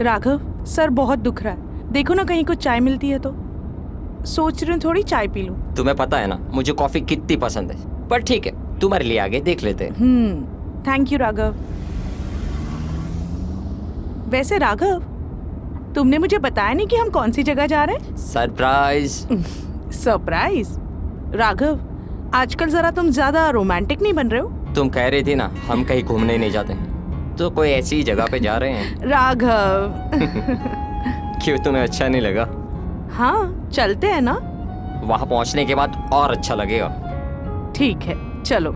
Raghav, sir बहुत दुख रहा है। देखो ना कहीं कुछ चाय मिलती है तो। सोच रही हूँ थोड़ी चाय पी लूं। तुम्हें पता है ना मुझे कॉफी कितनी पसंद है, पर ठीक है तुम्हारे लिए आगे देख लेते हैं। Thank you Raghav. वैसे राघव, तुमने मुझे बताया नहीं कि हम कौन सी जगह जा रहे हैं? सरप्राइज। सरप्राइज? राघव, आजकल जरा तुम ज्यादा रोमांटिक नहीं बन रहे हो? तुम कह रही थी ना हम कहीं घूमने नहीं जाते, तो कोई ऐसी जगह पे जा रहे हैं। राघव। क्यों, तुम्हें अच्छा नहीं लगा? हाँ, चलते हैं ना। वहां पहुंचने के बाद और अच्छा लगेगा। ठीक है, चलो।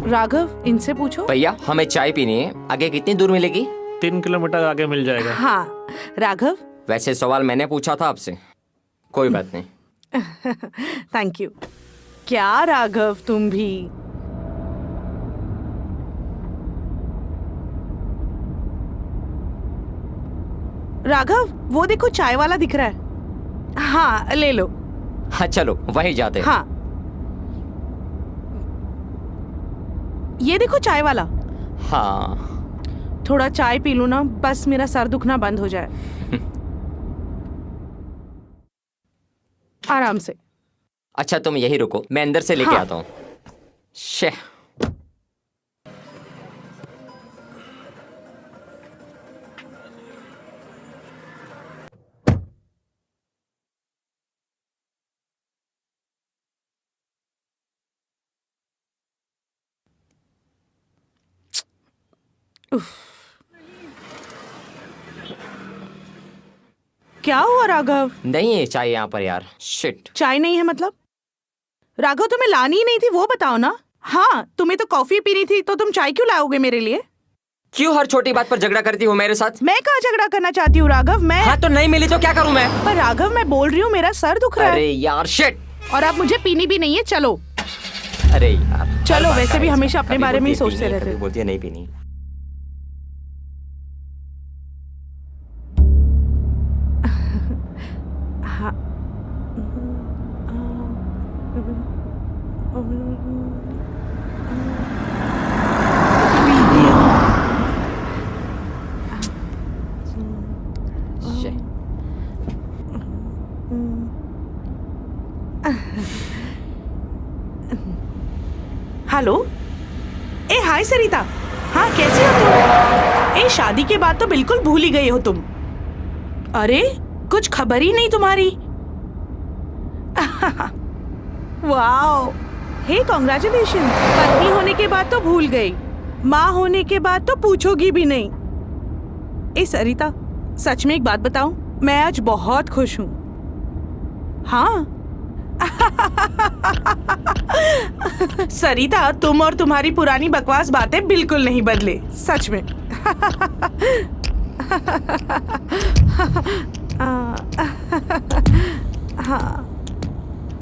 राघव, इनसे पूछो। भैया हमें चाय पीनी है, आगे कितनी दूर मिलेगी? 3 किलोमीटर आगे मिल जाएगा। हाँ राघव। वैसे सवाल मैंने पूछा था आपसे, कोई बात नहीं। Thank you. क्या राघव, तुम भी। राघव, वो देखो चाय वाला दिख रहा है। हाँ, ले लो। हाँ चलो वहीं जाते हैं। हाँ, ये देखो चाय वाला। हाँ थोड़ा चाय पी लूं ना, बस मेरा सर दुखना बंद हो जाए। आराम से। अच्छा तुम यही रुको, मैं अंदर से लेके हाँ। आता हूँ। शे क्या हुआ राघव? नहीं है चाय यहाँ पर यार। शिट। चाय नहीं है मतलब? राघव, तुम्हें लानी ही नहीं थी वो बताओ ना। हाँ, तुम्हें तो कॉफी पीनी थी, तो तुम चाय क्यों लाओगे मेरे लिए? क्यों हर छोटी बात पर झगड़ा करती हो मेरे साथ? मैं कहाँ झगड़ा करना चाहती हूँ राघव। मैं हाँ तो नहीं मिली तो क्या करूँ मैं? पर राघव, मैं बोल रही हूँ मेरा सर दुख रहा अरे है। यार शिट। और आप मुझे पीनी भी नहीं है। चलो अरे यार चलो, हर बात वैसे का भी ऐसा। हमेशा अपने कभी बारे में ही बोलती है सोचते पीनी, रहते कभी हो। बोलती है नहीं पीनी। शे। हेलो। ए हाय सरिता। हाँ, कैसी हो तुम? ए, शादी के बाद तो बिल्कुल भूल ही गए हो तुम। अरे, कुछ खबर ही नहीं तुम्हारी। वाओ, हे कॉन्ग्रेचुलेशन। पत्नी होने के बाद तो भूल गई, माँ होने के बाद तो पूछोगी भी नहीं। ए सरिता, सच में एक बात बताऊं, मैं आज बहुत खुश हूँ। हाँ। सरिता, तुम और तुम्हारी पुरानी बकवास बातें बिल्कुल नहीं बदले, सच में। हाँ।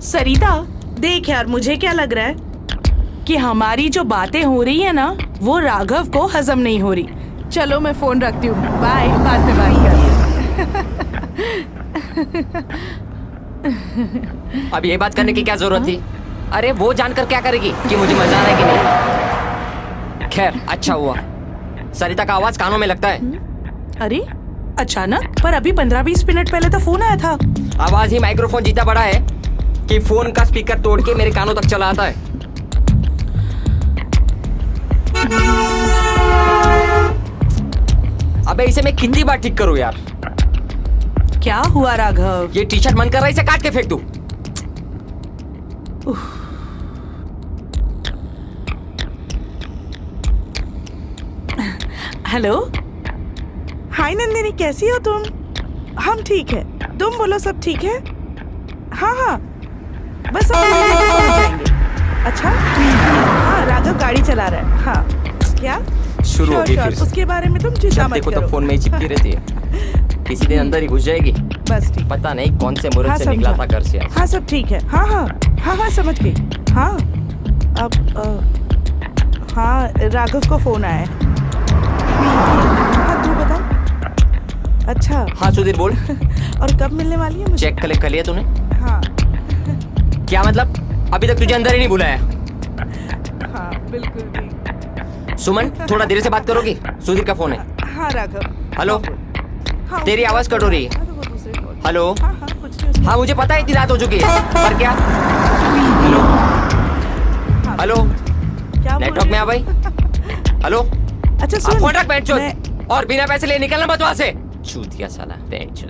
सरिता, देख यार, मुझे क्या लग रहा है कि हमारी जो बातें हो रही है ना, वो राघव को हजम नहीं हो रही। चलो मैं फोन रखती हूँ, बाय, बाद में बात करते हैं। अब ये बात करने की क्या जरूरत थी? अरे वो जानकर क्या करेगी कि मुझे मजा आ रहा है कि नहीं? खैर अच्छा हुआ। सरिता का आवाज कानों में लगता है। अरे अचानक, पर अभी 15-20 मिनट पहले तो फोन आया था। आवाज ही माइक्रोफोन जितना बड़ा है कि फोन का स्पीकर तोड़ के मेरे कानों तक चला आता है। अबे इसे मैं कितनी बार ठीक करूं यार? क्या हुआ राघव? ये टी शर्ट मन कर रहा है इसे काट के फेंक दूं। हेलो। हाय नंदिनी, कैसी हो तुम? हम ठीक है, तुम बोलो सब ठीक है? हाँ हाँ, बस अब पहुंच जाएंगे। अच्छा, हाँ राघव गाड़ी चला रहा है। हाँ, क्या शुरू होगी फिर से। उसके बारे में तुम चिंता जब मत देखो करो। तो फोन में ही चिपकी रहती है। किसी दिन अंदर ही घुस जाएगी। बस ठीक। पता नहीं कौन से मुहूर्त हाँ, से निकला समझा। था घर से आज। हाँ सब ठीक है। हाँ हाँ हाँ हाँ, समझ गई। हाँ अब हाँ, राघव को फोन आया है। हाँ तू बता। अच्छा। हाँ सुधीर बोल। और कब मिलने वाली है मुझे? चेक कलेक्ट कर लिया तूने? हाँ क्या मतलब? अभी तक तुझे अंदर ही नहीं बुलाया? हाँ बिल्कुल ठीक। सुमन थोड़ा देर से बात करोगी? सुधीर का फोन है। हाँ राघव। हेलो। हाँ, तेरी आवाज कट हो रही है। हाँ, तो वो दूसरे फोन। हेलो। हाँ हाँ कुछ नहीं उसमें। हाँ मुझे पता है इतनी रात हो चुकी है, पर क्या? हेलो हाँ, हेलो, क्या बोल नेटवर्क में आ रहे भाई। हेलो, हो? अच्छा आप सुन फोन रख बैठ मैं- और बिना पैसे ले निकलना मत वहां से। चूतिया साला बैठ।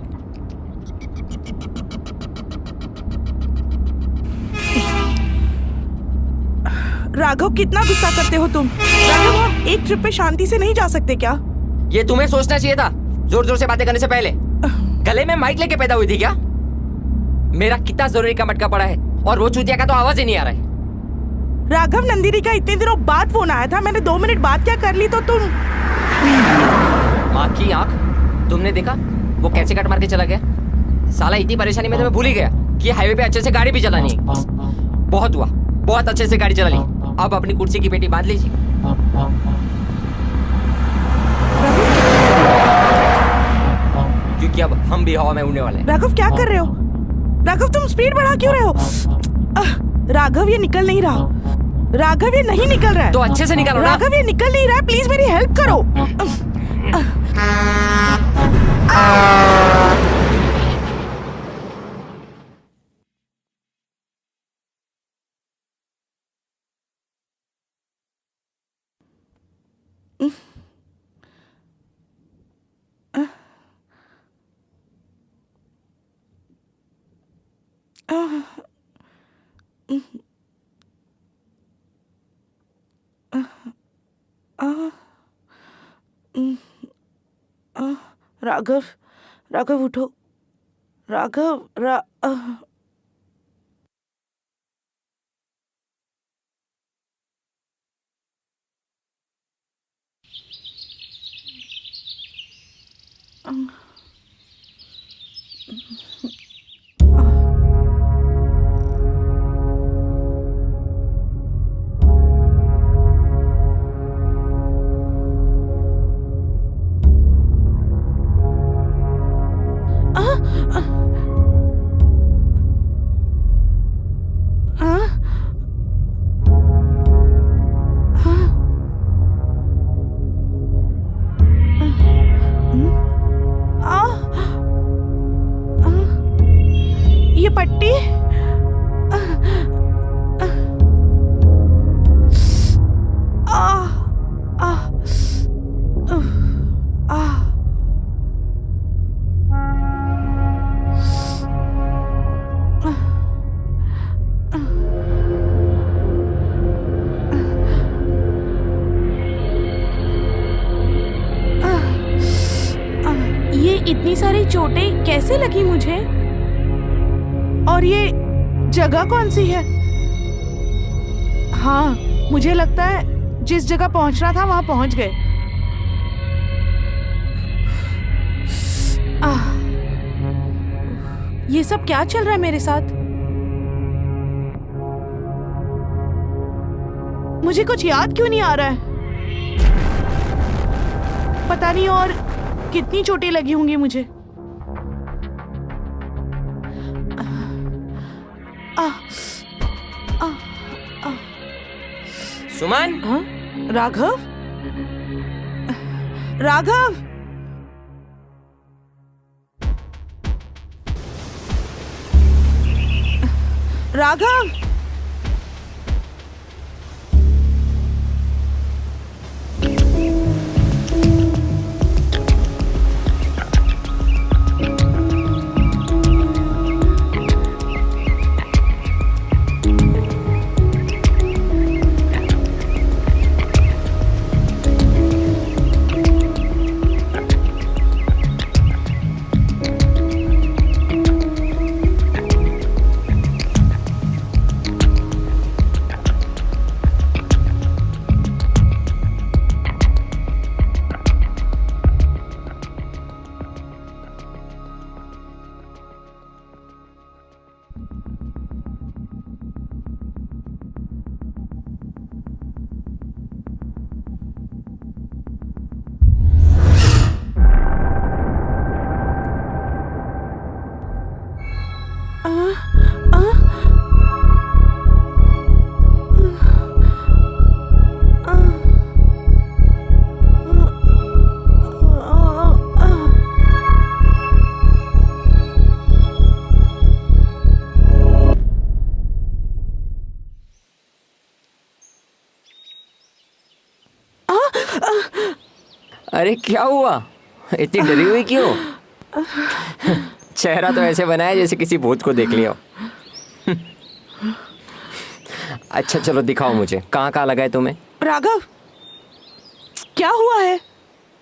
राघव कितना गुस्सा करते हो तुम? राघव हम एक ट्रिप पे शांति से नहीं जा सकते क्या? ये तुम्हें सोचना चाहिए था जोर जोर से बातें करने से पहले। गले में माइक लेके पैदा हुई थी क्या? मेरा कितना जरूरी का मटका पड़ा है और वो चूतिया का तो आवाज ही नहीं आ रहा है। राघव नंदिनी का इतने दिनों बाद फोन आया था, मैंने 2 मिनट बात क्या कर ली तो तुम। माँ की आंख, तुमने देखा वो कैसे कट मार के चला गया? साला इतनी परेशानी में तो मैं भूल ही गया कि हाईवे पे अच्छे से गाड़ी भी चलानी है। बहुत हुआ, बहुत अच्छे से गाड़ी चला ली। अब अपनी कुर्सी की पेटी बांध लीजिए। क्योंकि अब हम भी हवा में उड़ने वाले हैं। राघव क्या कर रहे हो? राघव तुम स्पीड बढ़ा क्यों रहे हो? राघव ये निकल नहीं रहा। राघव ये नहीं निकल रहा है। तो अच्छे से निकालो ना। राघव ये निकल नहीं रहा है, प्लीज मेरी हेल्प करो। राघव, राघव उठो। राघव ये पट्टी ये इतनी सारी चोटें कैसे लगी मुझे? और ये जगह कौन सी है? हाँ मुझे लगता है जिस जगह पहुंचना था वहां पहुंच गए। ये सब क्या चल रहा है मेरे साथ? मुझे कुछ याद क्यों नहीं आ रहा है? पता नहीं और कितनी चोटें लगी होंगी मुझे। सुमन। हाँ? राघव? राघव? राघव? अरे क्या हुआ, इतनी डरी हुई क्यों? चेहरा तो ऐसे बनाया जैसे किसी भूत को देख लिया हो। अच्छा चलो दिखाओ मुझे, कहाँ कहाँ लगा है तुम्हें? राघव, क्या हुआ है?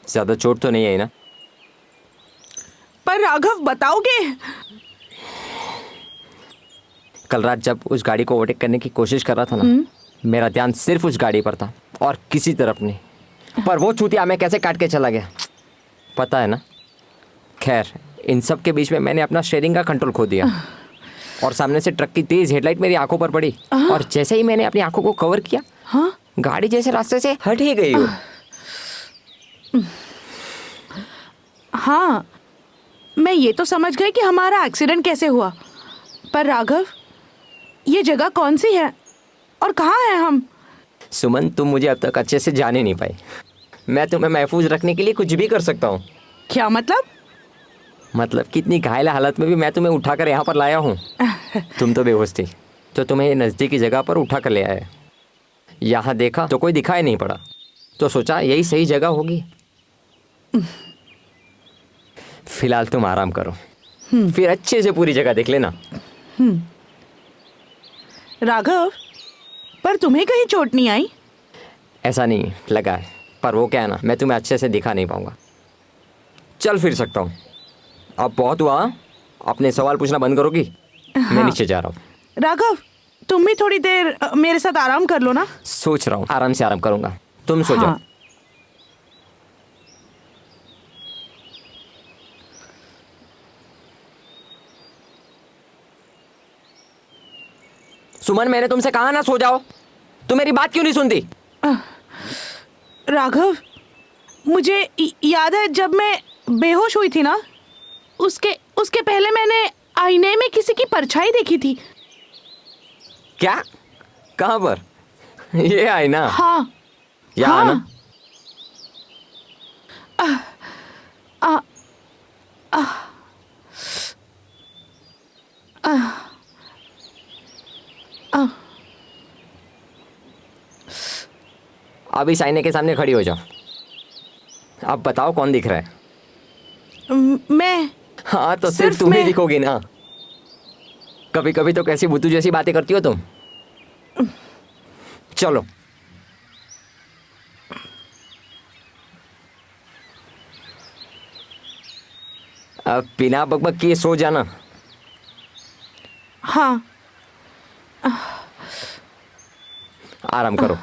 ज्यादा चोट तो नहीं है ना? पर राघव बताओगे? कल रात जब उस गाड़ी को ओवरटेक करने की कोशिश कर रहा था ना, मेरा ध्यान सिर्फ उस गाड़ी पर था और किसी तरफ नहीं। पर वो चूतिया मैं कैसे काट के चला गया, पता है ना? खैर, इन सब के बीच में मैंने अपना स्टीयरिंग का कंट्रोल खो दिया और सामने से ट्रक की तेज हेडलाइट मेरी आंखों पर पड़ी और जैसे ही मैंने अपनी आंखों को कवर किया, हाँ? गाड़ी जैसे रास्ते से हट ही गई हो। हाँ, मैं ये तो समझ गई कि हमारा एक्सीडेंट कैसे हुआ, पर राघव, ये जगह कौन सी है और कहाँ है हम? सुमन, तुम मुझे अब तक अच्छे से जाने नहीं पाई। मैं तुम्हें महफूज रखने के लिए कुछ भी कर सकता हूँ। क्या मतलब? मतलब कितनी घायल हालत में भी मैं तुम्हें उठाकर यहाँ पर लाया हूँ। तुम तो बेहोश थी, तो तुम्हें ये नज़दीकी जगह पर उठा कर ले आया। यहाँ देखा तो कोई दिखाई नहीं पड़ा, तो सोचा यही सही जगह होगी। फिलहाल तुम आराम करो, फिर अच्छे से पूरी जगह देख लेना। राघव, पर तुम्हें कहीं चोट नहीं आई? ऐसा नहीं लगा है, पर वो क्या है ना, मैं तुम्हें अच्छे से दिखा नहीं पाऊंगा। चल फिर सकता हूँ। अब बहुत हुआ, अपने सवाल पूछना बंद करोगी? मैं नीचे जा रहा हूँ। राघव, तुम भी थोड़ी देर मेरे साथ आराम कर लो ना। सोच रहा हूँ आराम से आराम करूंगा, तुम सो जाओ। हाँ। सुमन, मैंने तुमसे कहा ना सो जाओ, तुम मेरी बात क्यों नहीं सुनती? राघव, मुझे याद है जब मैं बेहोश हुई थी ना, उसके पहले मैंने आईने में किसी की परछाई देखी थी। क्या? कहाँ पर? ये आईना? हाँ। यहाँ हाँ। ना? अब इस आईने के सामने खड़ी हो जाओ। अब बताओ कौन दिख रहा है? मैं। हाँ, तो सिर्फ सिर्फ तुम ही मैं। दिखोगी ना। कभी कभी तो कैसी बुद्धू जैसी बातें करती हो तुम। चलो। अब बिना बकबक किए सो जाना। हाँ। आराम करो।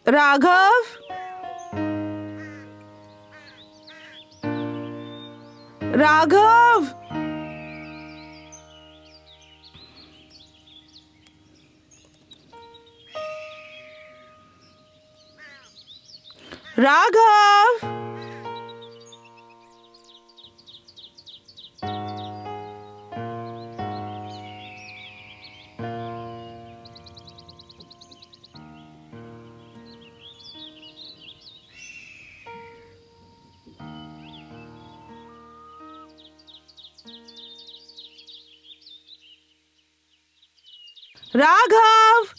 राघव, राघव, राघव, राघव,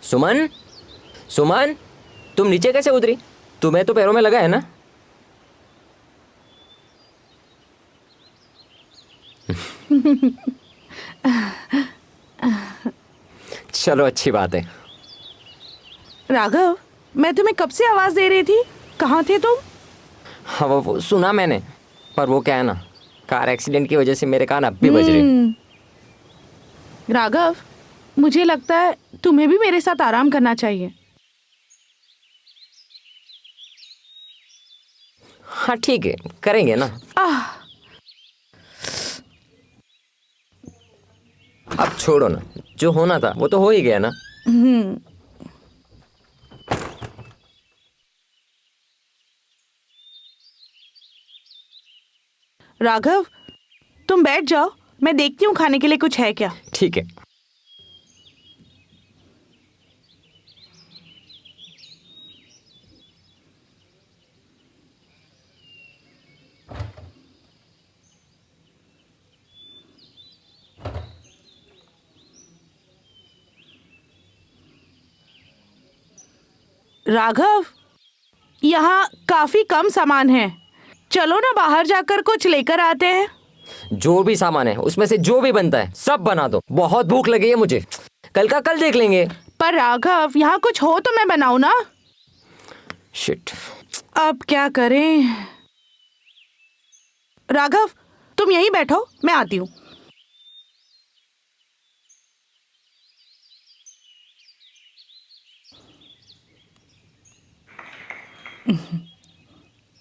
सुमन, सुमन, तुम नीचे कैसे उतरी? तुम्हें तो पैरों में लगा है ना? चलो अच्छी बात है। राघव, मैं तुम्हें कब से आवाज दे रही थी, कहाँ थे तुम? हाँ वो सुना मैंने, पर वो क्या है ना, कार एक्सीडेंट की वजह से मेरे कान अब भी बज रहे। राघव, मुझे लगता है तुम्हें भी मेरे साथ आराम करना चाहिए। हाँ ठीक है, करेंगे ना। अब छोड़ो ना, जो होना था वो तो हो ही गया ना। राघव, तुम बैठ जाओ, मैं देखती हूँ खाने के लिए कुछ है क्या। ठीक है। राघव, यहाँ काफी कम सामान है, चलो ना बाहर जाकर कुछ लेकर आते हैं। जो भी सामान है उसमें से जो भी बनता है सब बना दो, बहुत भूख लगी है मुझे। कल का कल देख लेंगे। पर राघव, यहाँ कुछ हो तो मैं बनाऊं ना। शिट, अब क्या करें। राघव, तुम यहीं बैठो, मैं आती हूँ।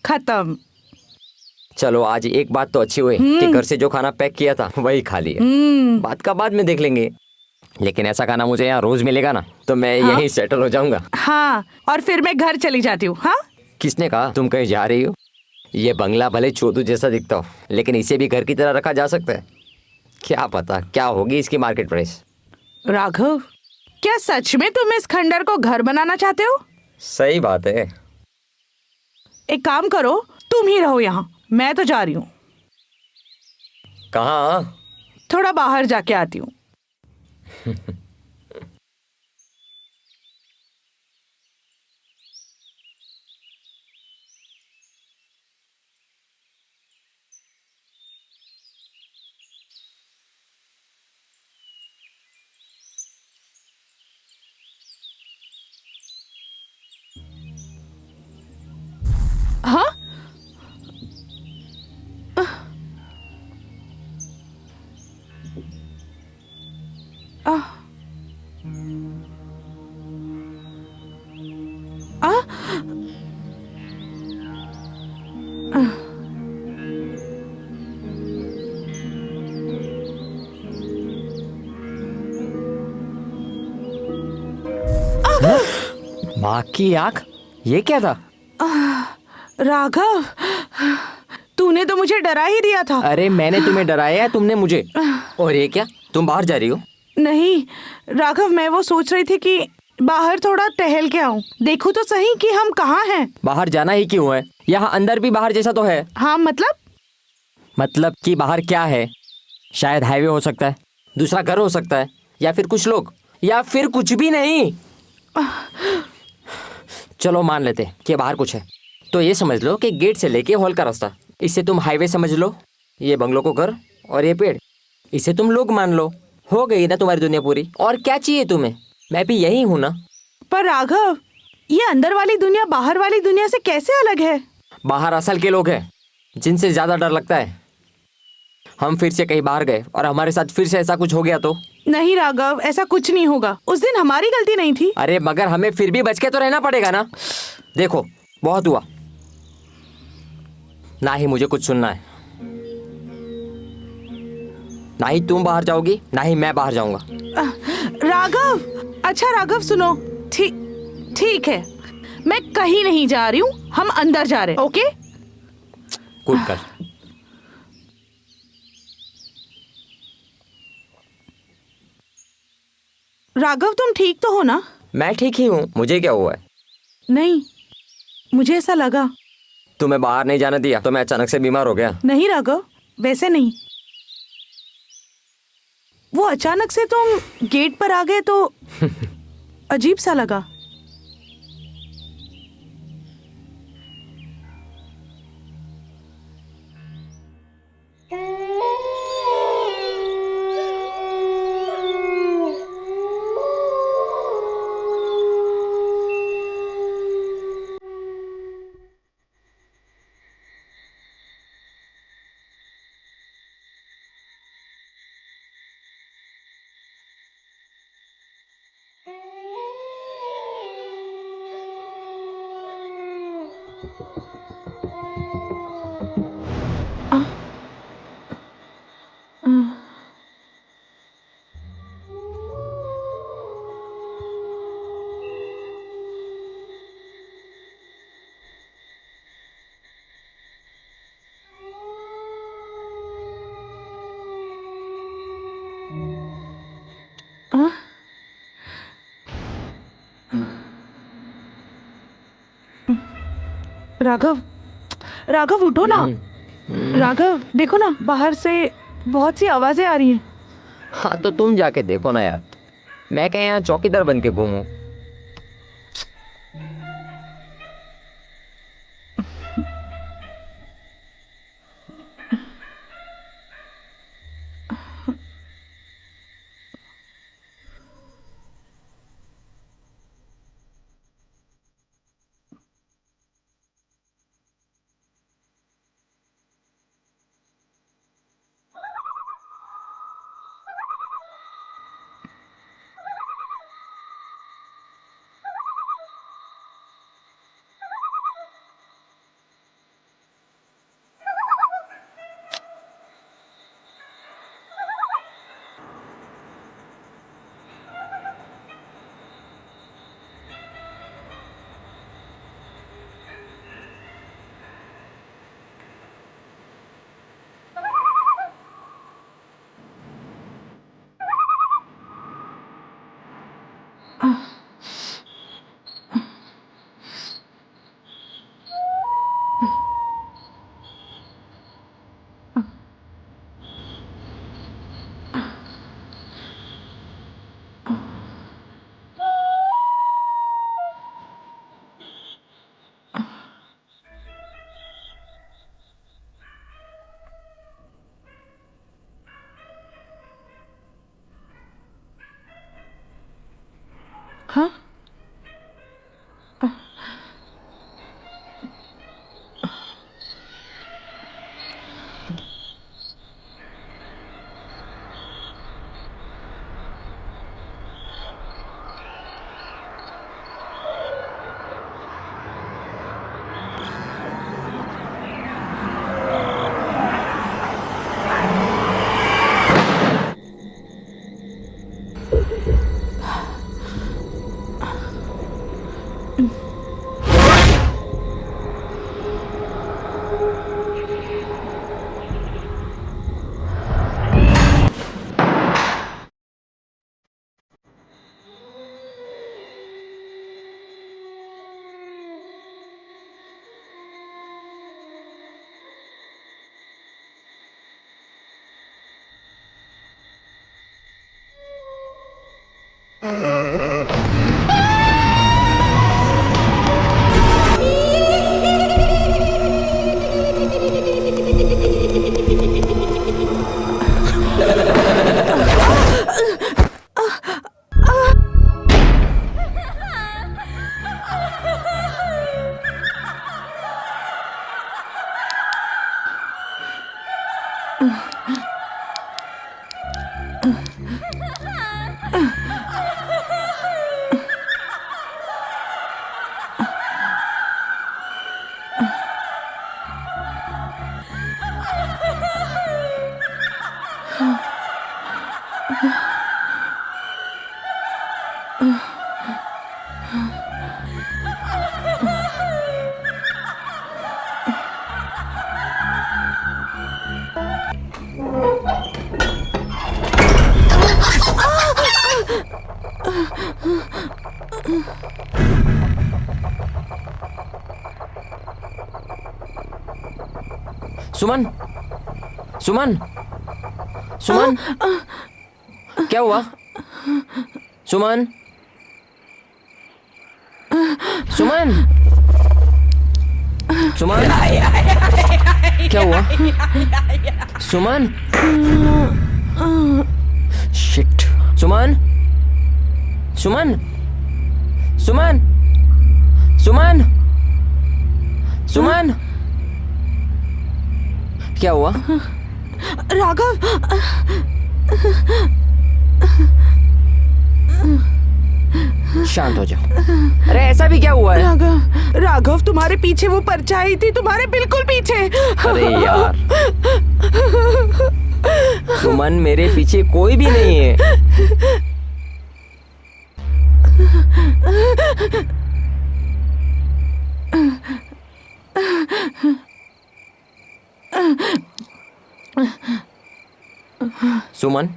खत्म। चलो आज एक बात तो अच्छी हुई कि घर से जो खाना पैक किया था वही खा लिया। बात का बाद में देख लेंगे, लेकिन ऐसा खाना मुझे यहाँ रोज मिलेगा ना तो मैं यहीं सेटल हो जाऊंगा। हाँ, और फिर मैं घर चली जाती हूँ। हाँ, किसने कहा तुम कहीं जा रही हो? ये बंगला भले चोदू जैसा दिखता हो, लेकिन इसे भी घर की तरह रखा जा सकता है। क्या पता क्या होगी इसकी मार्केट प्राइस। राघव, क्या सच में तुम इस खंडर को घर बनाना चाहते हो? सही बात है। एक काम करो, तुम ही रहो यहाँ, मैं तो जा रही हूँ। कहाँ? थोड़ा बाहर जाके आती हूँ। हाँ, माँ की आंख, ये क्या था? राघव, तू तूने तो मुझे डरा ही दिया था। अरे मैंने तुम्हें डराया है, तुमने मुझे। और ये क्या, तुम बाहर जा रही हो? नहीं राघव, मैं वो सोच रही थी कि बाहर थोड़ा टहल के आऊं, देखूं तो सही कि हम कहाँ हैं। बाहर जाना ही क्यों है? यहाँ अंदर भी बाहर जैसा तो है। हाँ मतलब कि बाहर क्या है? शायद हाईवे हो सकता है, दूसरा घर हो सकता है, या फिर कुछ लोग, या फिर कुछ भी नहीं। चलो मान लेते कि बाहर कुछ है, तो ये समझ लो कि गेट से लेके हॉल का रास्ता, इसे तुम हाईवे समझ लो। ये बंगलों को घर और ये पेड़, इसे तुम लोग मान लो। हो गई ना तुम्हारी दुनिया पूरी। और क्या चाहिए तुम्हें? मैं भी यही हूँ ना। पर राघव, ये अंदर वाली दुनिया बाहर वाली दुनिया से कैसे अलग है? बाहर असल के लोग हैं जिनसे ज्यादा डर लगता है। हम फिर से कहीं बाहर गए और हमारे साथ फिर से ऐसा कुछ हो गया तो? नहीं राघव, ऐसा कुछ नहीं होगा। उस दिन हमारी गलती नहीं थी। अरे मगर हमें फिर भी बच के तो रहना पड़ेगा ना। देखो बहुत हुआ, ना ही मुझे कुछ सुनना है, ना ही तुम बाहर जाओगी, ना ही मैं बाहर जाऊंगा। राघव, अच्छा राघव सुनो, ठीक है, मैं कहीं नहीं जा रही हूँ, हम अंदर जा रहे हैं। ओके? कूद कर। राघव तुम ठीक तो हो ना? मैं ठीक ही हूँ, मुझे क्या हुआ है? नहीं, मुझे ऐसा लगा। तुम्हें बाहर नहीं जाने दिया तो मैं अचानक से बीमार हो गया? नहीं राघव, वैसे नहीं। वो अचानक से तुम गेट पर आ गए तो अजीब सा लगा। राघव, राघव उठो ना। राघव देखो ना, बाहर से बहुत सी आवाजें आ रही हैं। हाँ तो तुम जाके देखो ना यार, मैं क्या यहाँ चौकीदार बन के घूमूं? हाँ? सुमन, सुमन, सुमन, क्या हुआ? सुमन, सुमन, सुमन, क्या हुआ? सुमन, शिट, सुमन, सुमन, सुमन, सुमन, सुमन, क्या हुआ? राघव, शांत हो जाओ। अरे ऐसा भी क्या हुआ है? राघव, राघव, तुम्हारे पीछे वो परछाई थी, तुम्हारे बिल्कुल पीछे। अरे यार, सुमन मेरे पीछे कोई भी नहीं है। सुमन,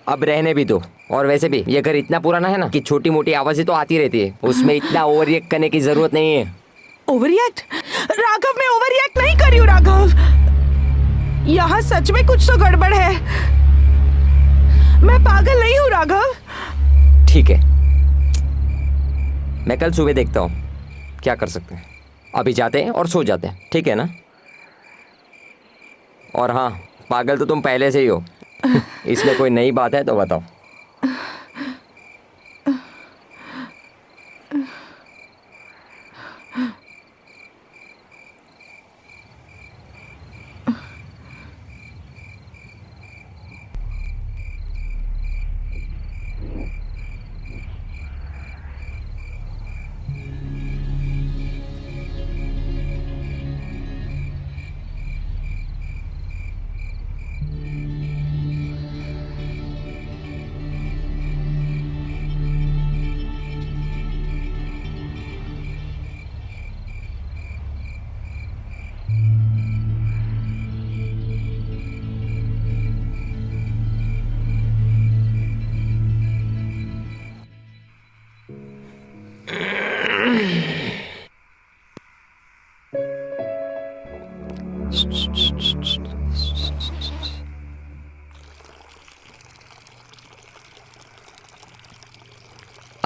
अब रहने भी दो। और वैसे भी ये घर इतना पुराना है ना कि छोटी मोटी आवाजें तो आती रहती है, उसमें इतना ओवर रिएक्ट करने की जरूरत नहीं है। ओवररिएक्ट? राघव, मैं ओवररिएक्ट नहीं कर रही हूँ राघव। यहाँ सच में कुछ तो गड़बड़ है। मैं पागल नहीं हूँ राघव। ठीक है, मैं कल सुबह देखता हूँ क्या कर सकते हैं। अभी जाते हैं और सो जाते हैं, ठीक है ना? और हाँ, पागल तो तुम पहले से ही हो। इसमें कोई नई बात है तो बताओ।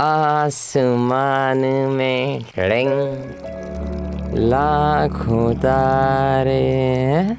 आसमान में टिंग लाखों तारे हैं।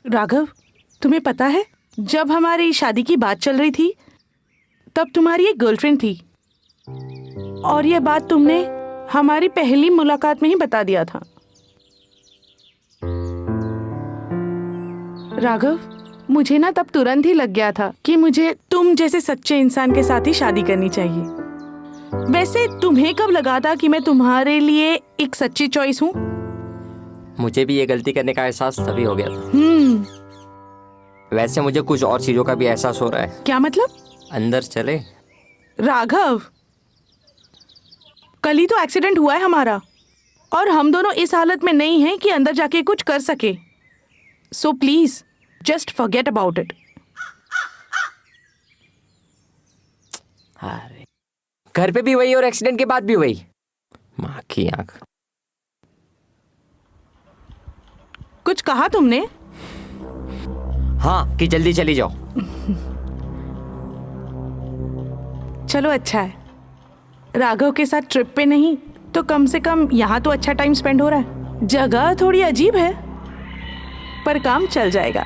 राघव, तुम्हें पता है, जब हमारी शादी की बात चल रही थी तब तुम्हारी एक गर्लफ्रेंड थी और यह बात तुमने हमारी पहली मुलाकात में ही बता दिया था। राघव, मुझे ना तब तुरंत ही लग गया था कि मुझे तुम जैसे सच्चे इंसान के साथ ही शादी करनी चाहिए। वैसे तुम्हें कब लगा था कि मैं तुम्हारे लिए एक सच्ची चॉइस हूँ? मुझे भी ये गलती करने का एहसास तभी हो गया था। वैसे मुझे कुछ और चीजों का भी एहसास हो रहा है। क्या मतलब? अंदर चले? राघव, कल ही तो एक्सीडेंट हुआ है हमारा और हम दोनों इस हालत में नहीं हैं कि अंदर जाके कुछ कर सके। So please just forget about it. अरे, घर पे भी वही और एक्सीडेंट के बाद भी वही। माँ की आंख। कुछ कहा तुमने? हाँ, कि जल्दी चली जाओ। चलो अच्छा है, राघव के साथ ट्रिप पे नहीं तो कम से कम यहाँ तो अच्छा टाइम स्पेंड हो रहा है। जगह थोड़ी अजीब है पर काम चल जाएगा।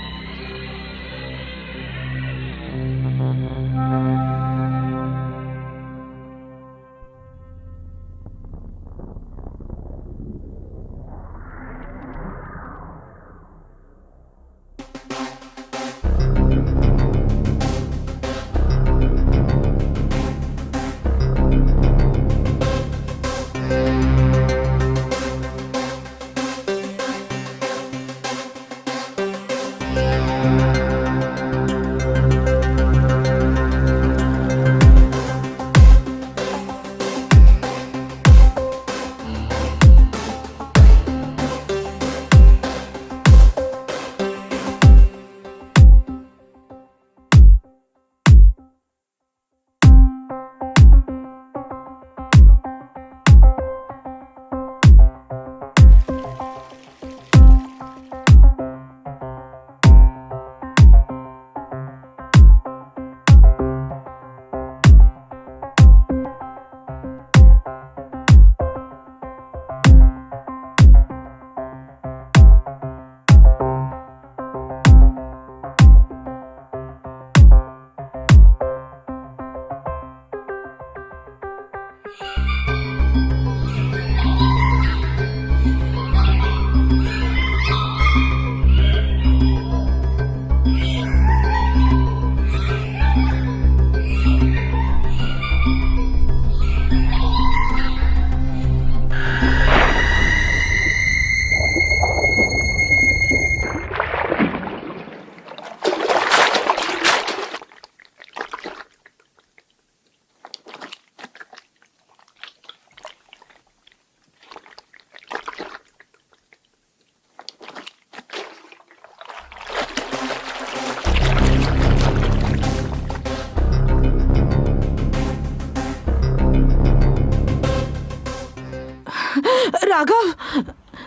राघव,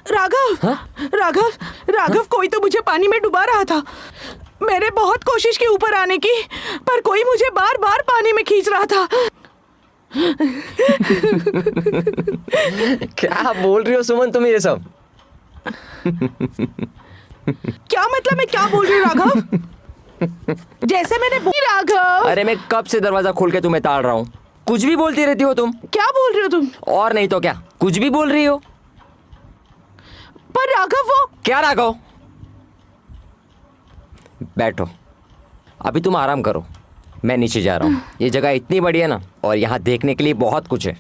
राघव, राघव, राघव, कोई तो मुझे पानी में डुबा रहा था। मैंने बहुत कोशिश की ऊपर आने की, पर कोई मुझे बार बार पानी में खींच रहा था। क्या बोल रही हो सुमन तुम ये सब? क्या मतलब मैं क्या बोल रही हूँ राघव? जैसे मैंने राघव, अरे मैं कब से दरवाजा खोल के तुम्हें ताड़ रहा हूँ, कुछ भी बोलती रहती हो तुम। क्या बोल रही हो तुम? और नहीं तो क्या, कुछ भी बोल रही हो। पर राघव वो क्या राघव? बैठो, अभी तुम आराम करो, मैं नीचे जा रहा हूँ। ये जगह इतनी बड़ी है ना, और यहाँ देखने के लिए बहुत कुछ है।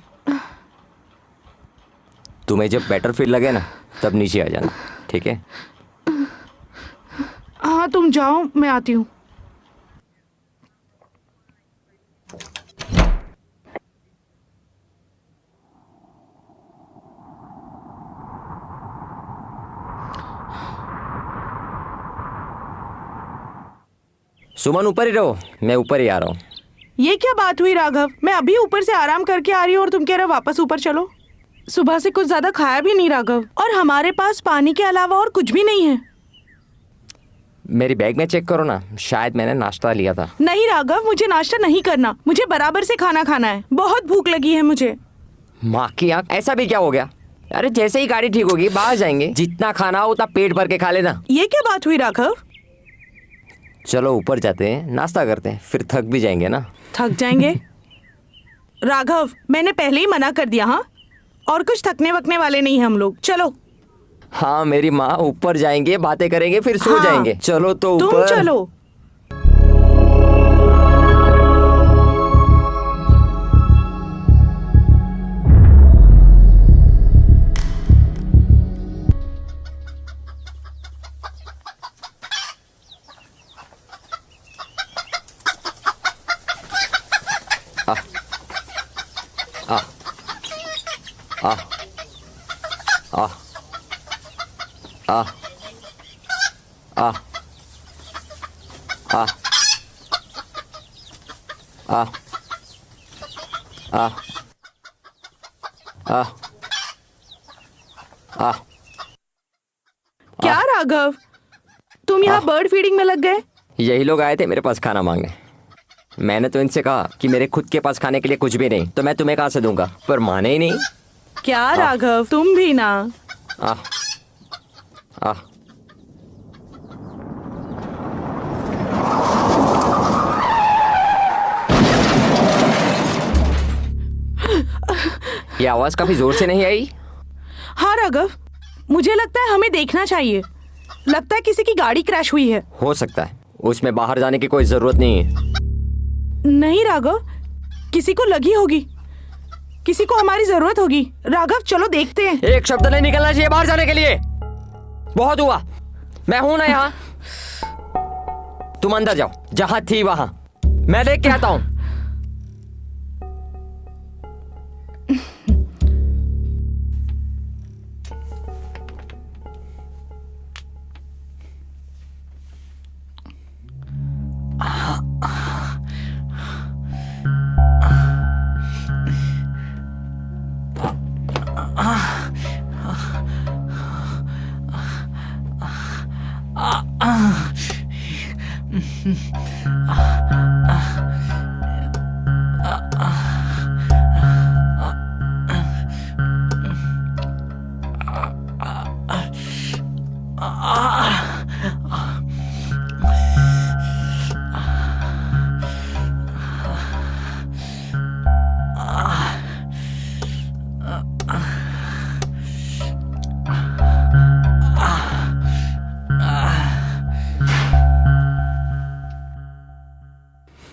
तुम्हें जब बेटर फील लगे ना, तब नीचे आ जाना, ठीक है? हाँ तुम जाओ, मैं आती हूँ। सुमन ऊपर ही रहो, मैं ऊपर ही आ रहा हूँ। ये क्या बात हुई राघव? मैं अभी ऊपर से आराम करके आ रही हूँ और तुम कह रहे हो वापस ऊपर चलो। सुबह से कुछ ज्यादा खाया भी नहीं राघव, और हमारे पास पानी के अलावा और कुछ भी नहीं है। मेरी बैग में चेक करो ना, शायद मैंने नाश्ता लिया था। नहीं राघव, मुझे नाश्ता नहीं करना, मुझे बराबर से खाना खाना है। बहुत भूख लगी है मुझे। माँ की आँख, ऐसा भी क्या हो गया? अरे जैसे ही गाड़ी ठीक होगी बाहर जाएंगे, जितना खाना हो उतना पेट भर के खा लेना। ये क्या बात हुई राघव? चलो ऊपर जाते हैं, नाश्ता करते हैं, फिर थक भी जाएंगे ना। थक जाएंगे? राघव, मैंने पहले ही मना कर दिया। हाँ, और कुछ थकने वकने वाले नहीं हम लोग। चलो। हाँ मेरी माँ, ऊपर जाएंगे, बातें करेंगे, फिर सो हाँ, जाएंगे। चलो तो तुम ऊपर चलो। आ आ आ आ आ आ आ आ आ आ। क्या राघव, तुम यहाँ बर्ड फीडिंग में लग गए? यही लोग आए थे मेरे पास खाना मांगने। मैंने तो इनसे कहा कि मेरे खुद के पास खाने के लिए कुछ भी नहीं, तो मैं तुम्हें कहाँ से दूंगा, पर माने ही नहीं। क्या राघव, तुम भी ना। आ आ ये आवाज काफी जोर से नहीं आई। हाँ राघव, मुझे लगता है हमें देखना चाहिए। लगता है किसी की गाड़ी क्रैश हुई है। हो सकता है, उसमें बाहर जाने की कोई जरूरत नहीं है। नहीं राघव, किसी को लगी होगी, किसी को हमारी जरूरत होगी। राघव चलो देखते हैं। एक शब्द नहीं निकलना चाहिए बाहर जाने के लिए। बहुत हुआ, मैं हूं ना यहाँ। तुम अंदर जाओ, जहां थी वहां, मैं देख के आता हूं।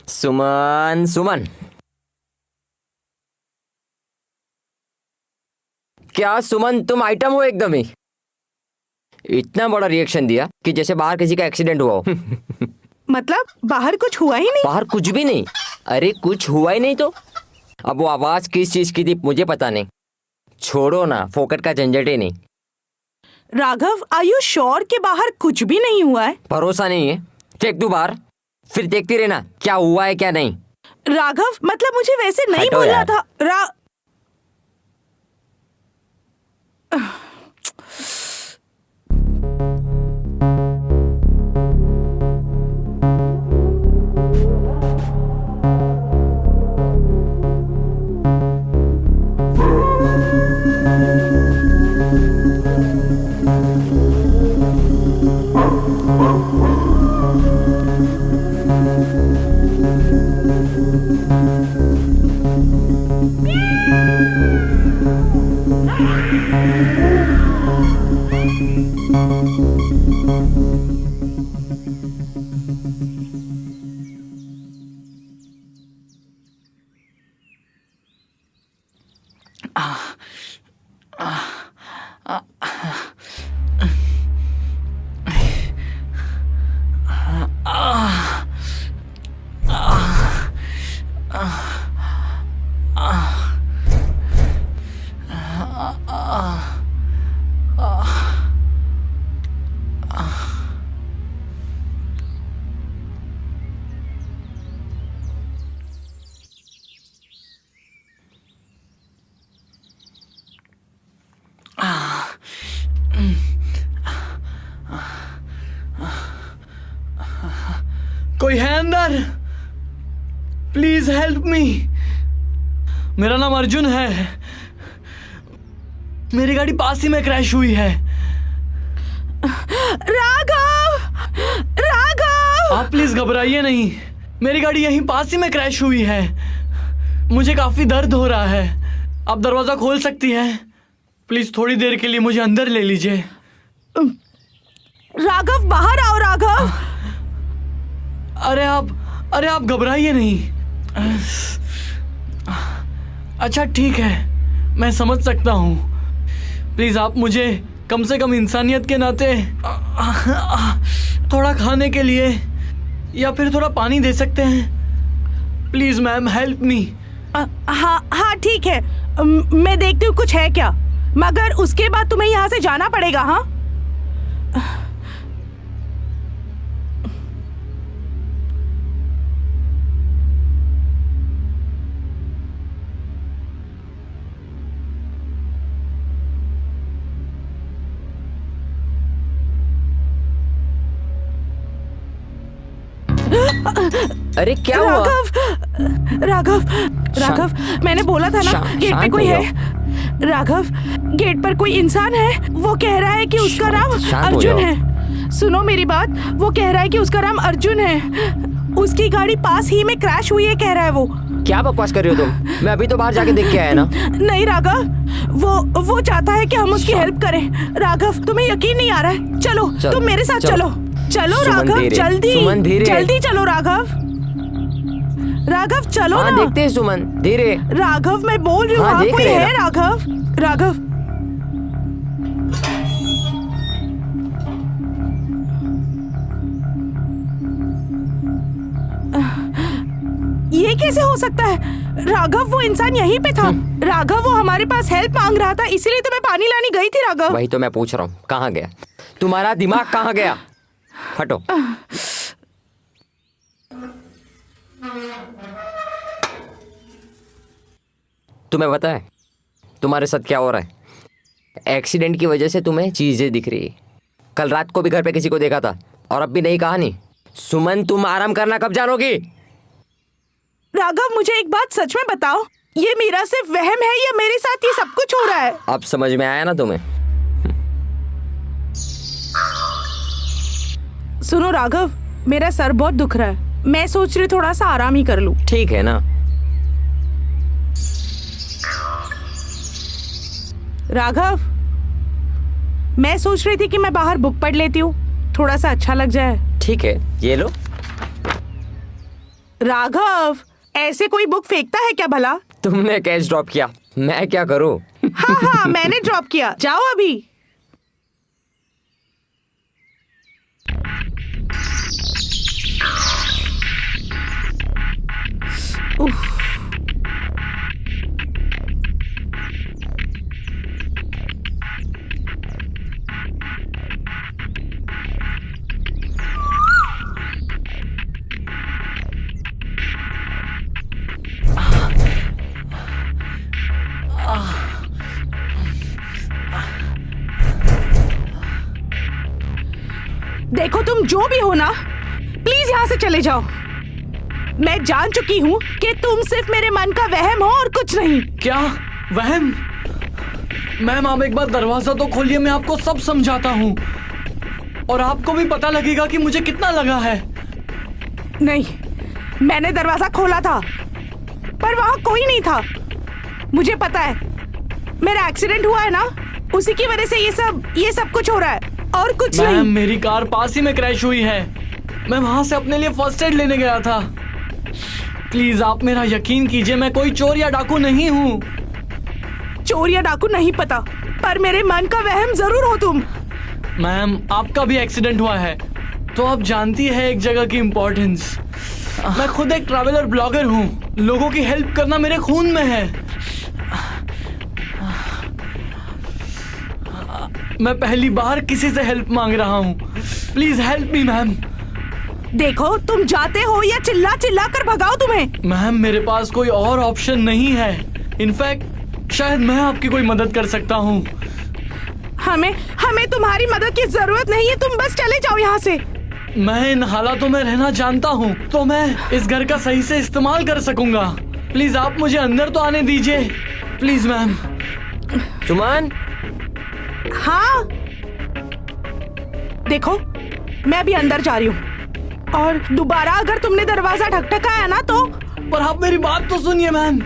सुमन, सुमन, क्या सुमन तुम आइटम हो एकदम ही। इतना बड़ा रिएक्शन दिया कि जैसे बाहर किसी का एक्सीडेंट हुआ हो। मतलब बाहर कुछ हुआ ही नहीं? बाहर कुछ भी नहीं। अरे कुछ हुआ ही नहीं तो अब वो आवाज किस चीज की थी मुझे पता नहीं। छोड़ो ना, फोकट का झंझट ही नहीं। राघव, आर यू श्योर कि बाहर कुछ भी नहीं हुआ है? भरोसा नहीं है, फेंक दूं बाहर, फिर देखती रहना क्या हुआ है क्या नहीं। राघव, मतलब मुझे वैसे नहीं हटो बोलना यार। था। कोई है अंदर? Please help me. मेरा नाम अर्जुन है। मेरी गाड़ी पास ही में क्रैश हुई है। राघव, राघव! आप प्लीज घबराइए नहीं, मेरी गाड़ी यहीं पास ही में क्रैश हुई है। मुझे काफी दर्द हो रहा है। आप दरवाजा खोल सकती हैं? प्लीज थोड़ी देर के लिए मुझे अंदर ले लीजिए। राघव, बाहर आओ राघव। अरे आप घबराइए नहीं। अच्छा ठीक है, मैं समझ सकता हूँ। प्लीज आप मुझे कम से कम इंसानियत के नाते थोड़ा खाने के लिए या फिर थोड़ा पानी दे सकते हैं? Please ma'am, help me. हाँ ठीक है, मैं देखती हूँ कुछ है क्या, मगर उसके बाद तुम्हें यहाँ से जाना पड़ेगा। हाँ, अरे क्या हुआ? राघव, राघव, राघव, मैंने बोला था ना गेट पे कोई है। राघव, गेट पर कोई इंसान है। वो कह रहा है कि उसका नाम अर्जुन है। सुनो मेरी बात, वो कह रहा है कि उसका नाम अर्जुन है। उसकी गाड़ी पास ही में क्रैश हुई है, कह रहा है वो। क्या बकवास कर रही हो तुम? मैं अभी तो बाहर जाके देख के आया ना। नहीं राघव, वो चाहता है कि हम उसकी हेल्प करें। राघव, तुम्हें यकीन नहीं आ रहा है? चलो तुम मेरे साथ चलो। चलो राघव, जल्दी जल्दी चलो राघव। राघव चलो ना। देखते हैं सुमन, धीरे। राघव, मैं बोल रही हूँ, हाँ, कोई है राघव। राघव, ये कैसे हो सकता है? राघव, वो इंसान यहीं पे था। राघव, वो हमारे पास हेल्प मांग रहा था, इसीलिए तो मैं पानी लाने गई थी। राघव, वही तो मैं पूछ रहा हूँ, कहाँ गया तुम्हारा दिमाग? कहाँ गया? हटो। तुम्हें पता है तुम्हारे साथ क्या हो रहा है? एक्सीडेंट की वजह से तुम्हें चीजें दिख रही है। कल रात को भी घर पे किसी को देखा था और अब भी नई कहानी। सुमन, तुम आराम करना कब जानोगी? राघव, मुझे एक बात सच में बताओ, ये मेरा सिर्फ वहम है या मेरे साथ ये सब कुछ हो रहा है? अब समझ में आया ना तुम्हें? सुनो राघव, मेरा सर बहुत दुख रहा है। मैं सोच रही थोड़ा सा आराम ही कर लूं। ठीक है ना। राघव, मैं सोच रही थी कि मैं बाहर बुक पढ़ लेती हूँ, थोड़ा सा अच्छा लग जाए। ठीक है, ये लो। राघव, ऐसे कोई बुक फेंकता है क्या भला? तुमने कैच ड्रॉप किया, मैं क्या करूं? हाँ, मैंने ड्रॉप किया। जाओ अभी। उफ। देखो तुम जो भी हो ना, प्लीज यहाँ से चले जाओ। मैं जान चुकी हूँ कि तुम सिर्फ मेरे मन का वहम हो और कुछ नहीं। क्या वहम? मैम आप एक बार दरवाजा तो खोलिए, मैं आपको सब समझाता हूँ और आपको भी पता लगेगा कि मुझे कितना लगा है। नहीं, मैंने दरवाजा खोला था पर वहां कोई नहीं था। मुझे पता है, मेरा एक्सीडेंट हुआ है ना, उसी की वजह से ये सब कुछ हो रहा है और कुछ नहीं। मैम मेरी कार पास ही में क्रैश हुई है, मैं वहां से अपने लिए फर्स्ट एड लेने गया था। प्लीज आप मेरा यकीन कीजिए, मैं कोई चोर या डाकू नहीं हूँ। चोर या डाकू नहीं पता, पर मेरे मन का वहम जरूर हो तुम। मैम आपका भी एक्सीडेंट हुआ है तो आप जानती है एक जगह की इम्पोर्टेंस। मैं खुद एक ट्रैवलर ब्लॉगर हूँ, लोगों की हेल्प करना मेरे खून में है। मैं पहली बार किसी से हेल्प मांग रहा हूँ, प्लीज हेल्प मी मैम। देखो तुम जाते हो या चिल्ला चिल्ला कर भगाओ तुम्हें। मैम मेरे पास कोई और ऑप्शन नहीं है। इनफैक्ट शायद मैं आपकी कोई मदद कर सकता हूँ। हमें तुम्हारी मदद की जरूरत नहीं है, तुम बस चले जाओ यहाँ से। मैं इन हालातों में रहना जानता हूँ तो मैं इस घर का सही से इस्तेमाल कर सकूंगा। प्लीज आप मुझे अंदर तो आने दीजिए, प्लीज मैम। सुमन, हाँ देखो, मैं अभी अंदर जा रही हूँ और दोबारा अगर तुमने दरवाजा ठकठकाया ना तो। पर आप मेरी बात तो सुनिए मैम।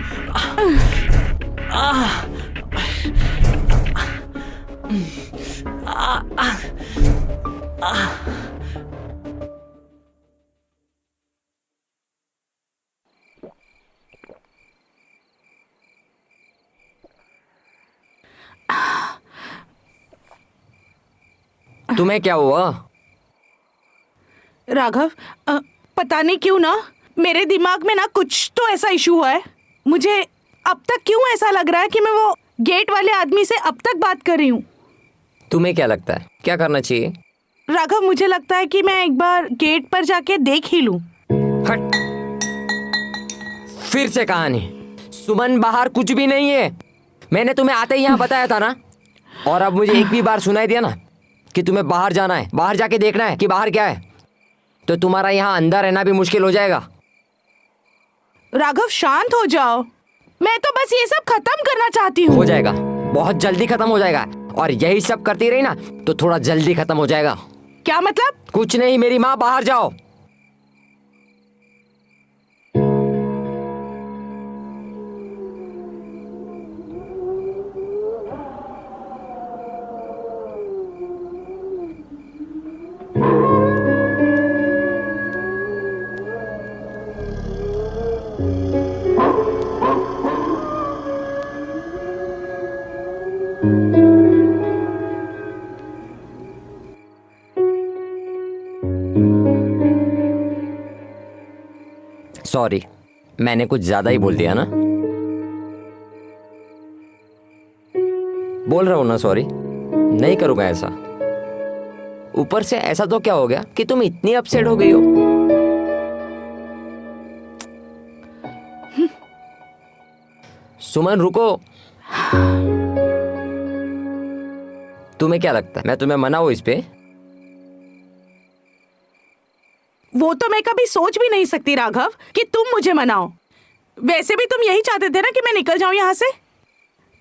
तुम्हें क्या हुआ? राघव, पता नहीं क्यों ना मेरे दिमाग में ना कुछ तो ऐसा इशू हुआ है। मुझे अब तक क्यों ऐसा लग रहा है कि मैं वो गेट वाले आदमी से अब तक बात कर रही हूँ। तुम्हें क्या लगता है क्या करना चाहिए? राघव, मुझे लगता है कि मैं एक बार गेट पर जाके देख ही लूं। हट, फिर से कहानी। सुमन, बाहर कुछ भी नहीं है। मैंने तुम्हें आते ही यहाँ बताया था ना, और अब मुझे एक भी बार सुनाई दिया ना कि तुम्हें बाहर जाना है, बाहर जाके देखना है कि बाहर क्या है, तो तुम्हारा यहाँ अंदर रहना भी मुश्किल हो जाएगा। राघव शांत हो जाओ, मैं तो बस ये सब खत्म करना चाहती हूँ। हो जाएगा, बहुत जल्दी खत्म हो जाएगा, और यही सब करती रही ना तो थोड़ा जल्दी खत्म हो जाएगा। क्या मतलब? कुछ नहीं मेरी माँ, बाहर जाओ। सॉरी, मैंने कुछ ज्यादा ही बोल दिया ना। बोल रहा हूं ना सॉरी, नहीं करूंगा ऐसा। ऊपर से ऐसा तो क्या हो गया कि तुम इतनी अपसेट हो गई हो? सुमन रुको। तुम्हें क्या लगता है मैं तुम्हें मनाऊं इस पे? वो तो मैं कभी सोच भी नहीं सकती राघव कि तुम मुझे मनाओ। वैसे भी तुम यही चाहते थे ना कि मैं निकल जाऊं यहाँ से,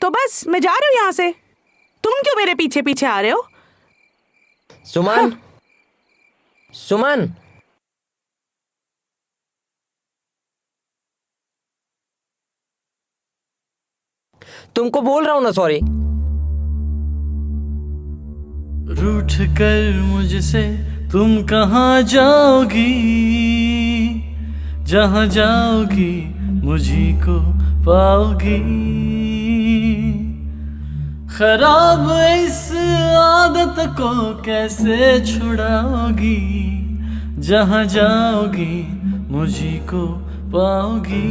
तो बस मैं जा रही हूँ यहाँ से। तुम क्यों मेरे पीछे पीछे आ रहे हो? सुमन, हाँ। सुमन, तुमको बोल रहा हूं ना सॉरी। रूठ कर मुझसे तुम कहाँ जाओगी, जहाँ जाओगी मुझी को पाओगी। खराब इस आदत को कैसे छुड़ाओगी, जहाँ जाओगी मुझी को पाओगी।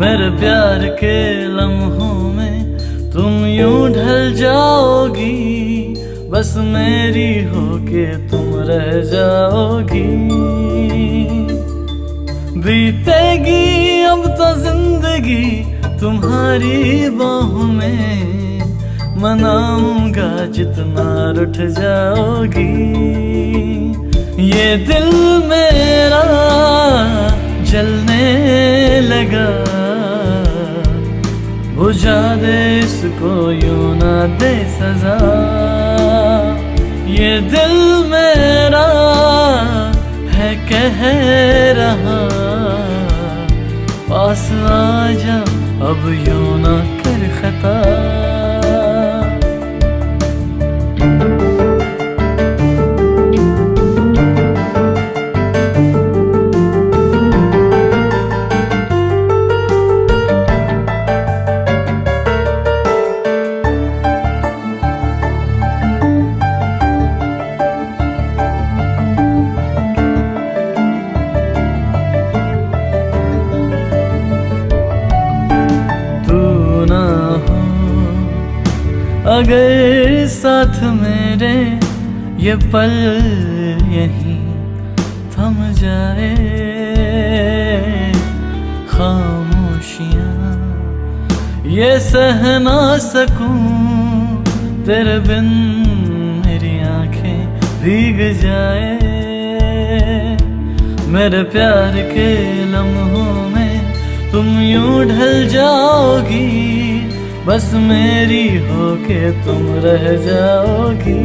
मेरे प्यार के लम्हों में तुम यूं ढल जाओगी, बस मेरी होके तुम रह जाओगी। बीतेगी अब तो जिंदगी तुम्हारी बाहों में, मनाऊंगा जितना रुठ जाओगी। ये दिल मेरा जलने लगा, बुझा दे इसको यूं ना दे सजा। ये दिल मेरा है कह रहा, पास आजा अब यूं ना कर खता। अगर साथ मेरे ये पल यहीं थम जाए, खामोशियाँ ये सह ना सकूं, तेरे बिन मेरी आंखें भीग जाए। मेरे प्यार के लम्हों में तुम यूं ढल जाओगी, बस मेरी होके तुम रह जाओगी।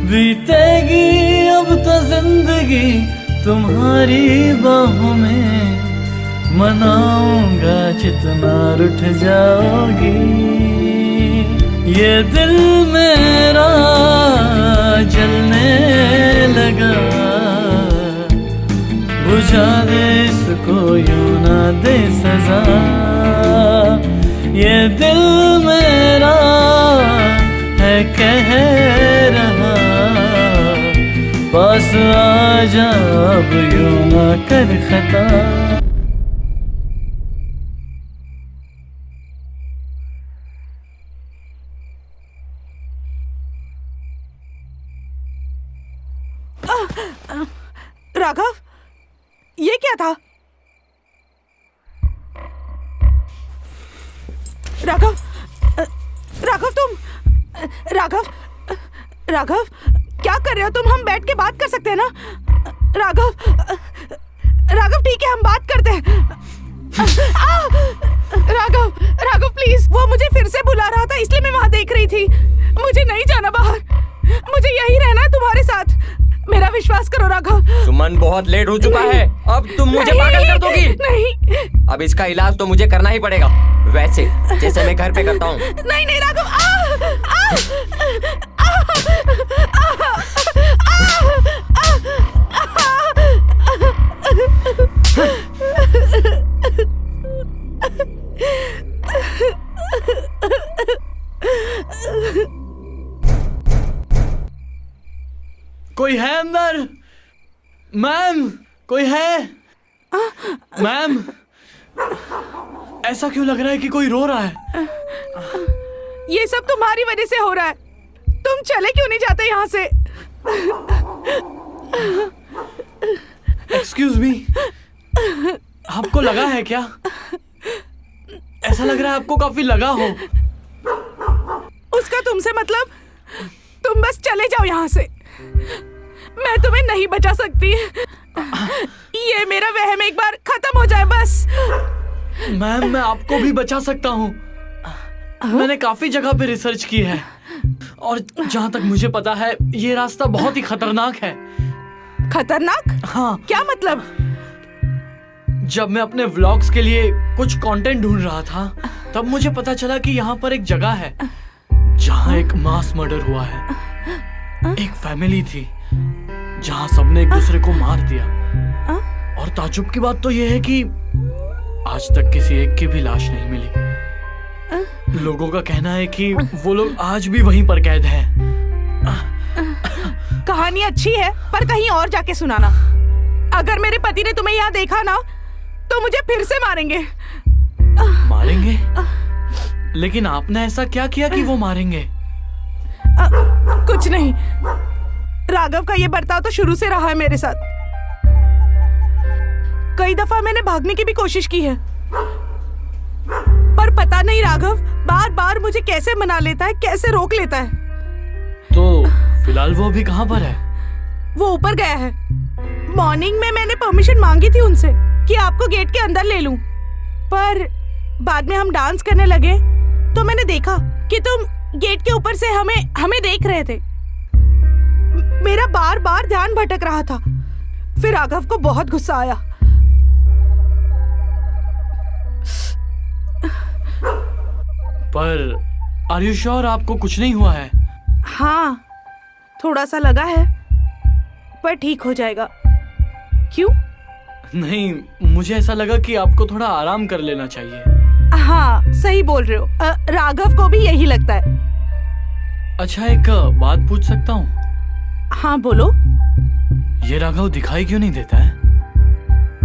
बीतेगी अब तो जिंदगी तुम्हारी बाहों में, मनाऊंगा जितना रुठ जाओगी। ये दिल मेरा जलने लगा, बुझा दे इसको यूं ना दे सजा। ये दिल मेरा है कह रहा, पास आजा अब यूं ना कर खता। राघव, ये क्या था? राघव, राघव तुम, राघव, राघव क्या कर रहे हो तुम? हम बैठ के बात कर सकते हैं ना? राघव, राघव ठीक है, हम बात करते हैं। राघव, राघव प्लीज, वो मुझे फिर से बुला रहा था इसलिए मैं वहां देख रही थी। मुझे नहीं जाना बाहर, मुझे यही रहना है तुम्हारे साथ। मेरा विश्वास करो राघव। सुमन बहुत लेट हो चुका है, अब तुम मुझे पागल कर दोगी। नहीं, अब इसका इलाज तो मुझे करना ही पड़ेगा, वैसे जैसे मैं घर पे करता हूँ। नहीं नहीं राघव, कोई है अंदर? मैम, कोई है? मैम, ऐसा क्यों लग रहा है कि कोई रो रहा है? ये सब तुम्हारी वजह से हो रहा है। तुम चले क्यों नहीं जाते यहाँ से? एक्सक्यूज मी, आपको लगा है क्या? ऐसा लग रहा है आपको काफी लगा हो। उसका तुमसे मतलब? तुम बस चले जाओ यहाँ से, मैं तुम्हें नहीं बचा सकती। ये मेरा वहम एक बार खत्म हो जाए बस। मैम, मैं आपको भी बचा सकता हूँ। मैंने काफी जगह पे रिसर्च की है और जहाँ तक मुझे पता है ये रास्ता बहुत ही खतरनाक है। खतरनाक? हाँ। क्या मतलब? जब मैं अपने व्लॉग्स के लिए कुछ कंटेंट ढूंढ रहा था तब मुझे पता चला कि यहाँ पर एक जगह है जहाँ एक मास मर्डर हुआ है। एक फैमिली थी जहाँ सबने एक दूसरे को मार दिया। और ताज्जुब की बात तो यह है कि आज तक किसी एक की भी लाश नहीं मिली। लोगों का कहना है कि वो लोग आज भी वहीं पर कैद हैं। कहानी अच्छी है पर कहीं और जाके सुनाना। अगर मेरे पति ने तुम्हें यहाँ देखा ना तो मुझे फिर से मारेंगे। मारेंगे? लेकिन आपने ऐसा क्या किया कि वो मारेंगे? कुछ नहीं, राघव का ये बर्ताव तो शुरू से रहा है मेरे साथ। कई दफा मैंने भागने की भी कोशिश की है, पर पता नहीं राघव बार बार मुझे कैसे मना लेता है, कैसे रोक लेता है। तो फिलहाल वो अभी कहाँ पर है? वो ऊपर गया है। मॉर्निंग में मैंने परमिशन मांगी थी उनसे कि आपको गेट के अंदर ले लूं, पर बाद में हम डांस करने लगे तो मैंने देखा कि तुम गेट के ऊपर से हमें देख रहे थे। मेरा बार बार ध्यान भटक रहा था। फिर राघव को बहुत गुस्सा आया। पर आर यू श्योर आपको कुछ नहीं हुआ है? हाँ, थोड़ा सा लगा है, पर ठीक हो जाएगा। क्यों? नहीं, मुझे ऐसा लगा कि आपको थोड़ा आराम कर लेना चाहिए। हाँ, सही बोल रहे हो। राघव को भी यही लगता है। अच्छा, एक बात पूछ सकता हूँ? हाँ बोलो। ये राघव दिखाई क्यों नहीं देता है?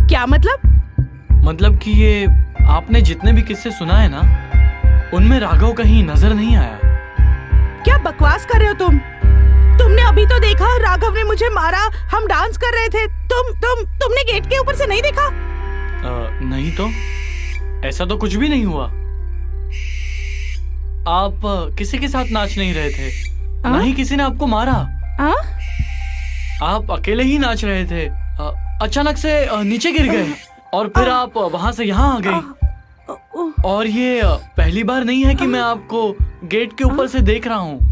क्या मतलब? मतलब कि ये आपने जितने भी किस्से सुना है ना, उनमें राघव कहीं नजर नहीं आया। क्या बकवास कर रहे हो तुम? तुमने अभी तो देखा, राघव ने मुझे मारा, हम डांस कर रहे थे। तुमने गेट के ऊपर से नहीं देखा? नहीं तो, ऐसा तो कुछ भी नहीं हुआ। आप किसी के साथ नाच नहीं रहे थे, ना ही किसी ने आपको मारा। आप अकेले ही नाच रहे थे। अचानक से नीचे गिर गए और फिर आप वहां से यहाँ आ गई। और ये पहली बार नहीं है कि मैं आपको गेट के ऊपर से देख रहा हूँ।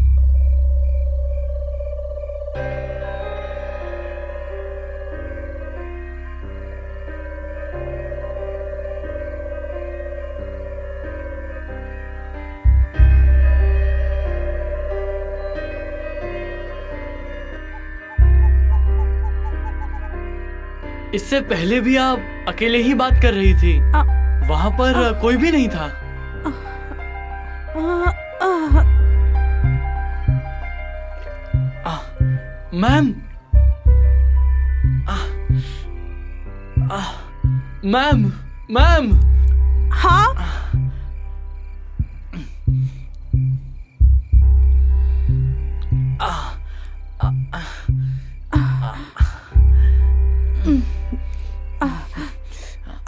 इससे पहले भी आप अकेले ही बात कर रही थी। वहां पर कोई भी नहीं था। Ma'am, ma'am, ma'am. हाँ,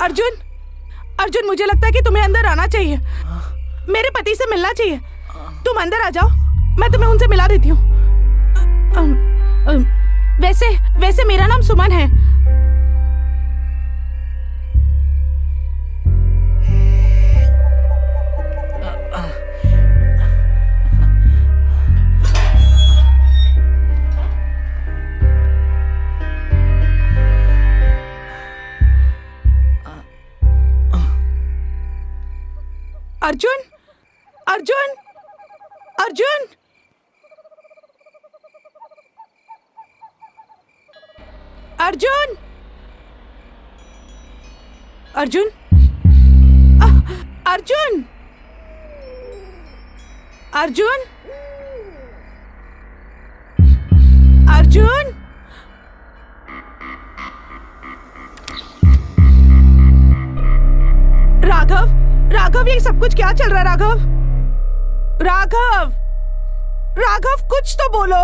अर्जुन, अर्जुन, मुझे लगता है कि तुम्हें अंदर आना चाहिए। मेरे पति से मिलना चाहिए। तुम अंदर आ जाओ, मैं तुम्हें उनसे मिला देती हूँ। वैसे मेरा नाम सुमन है। अर्जुन, अर्जुन, अर्जुन, अर्जुन, अर्जुन, अर्जुन, अर्जुन, अर्जुन। राघव, राघव, ये सब कुछ क्या चल रहा है? राघव, राघव, राघव, कुछ तो बोलो।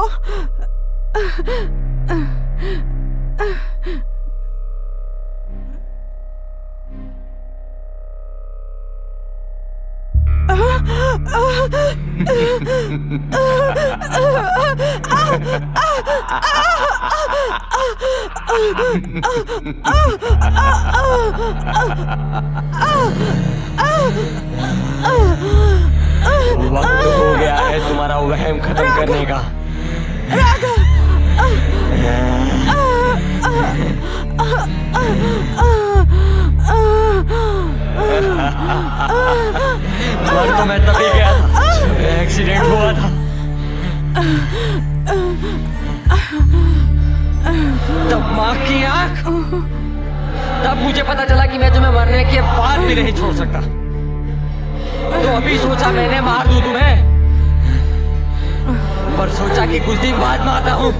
वक्त हो गया है तुम्हारा वहम खत्म करने का। मर तो मैं तभी गया था, एक्सीडेंट हुआ था। तब माँ की आंख, तब मुझे पता चला कि मैं तुम्हें मरने के बाद भी नहीं छोड़ सकता। तो अभी सोचा मैंने मार दूं तुम्हें, पर सोचा कि कुछ दिन बाद मारता हूं।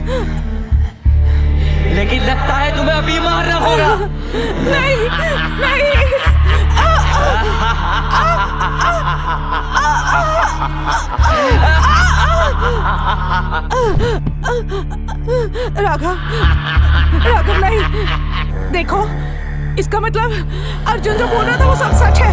लेकिन लगता है तुम्हें अभी मारना होगा। नहीं नहीं राघव, राघव नहीं। देखो, इसका मतलब अर्जुन जो बोल रहा था वो सब सच है।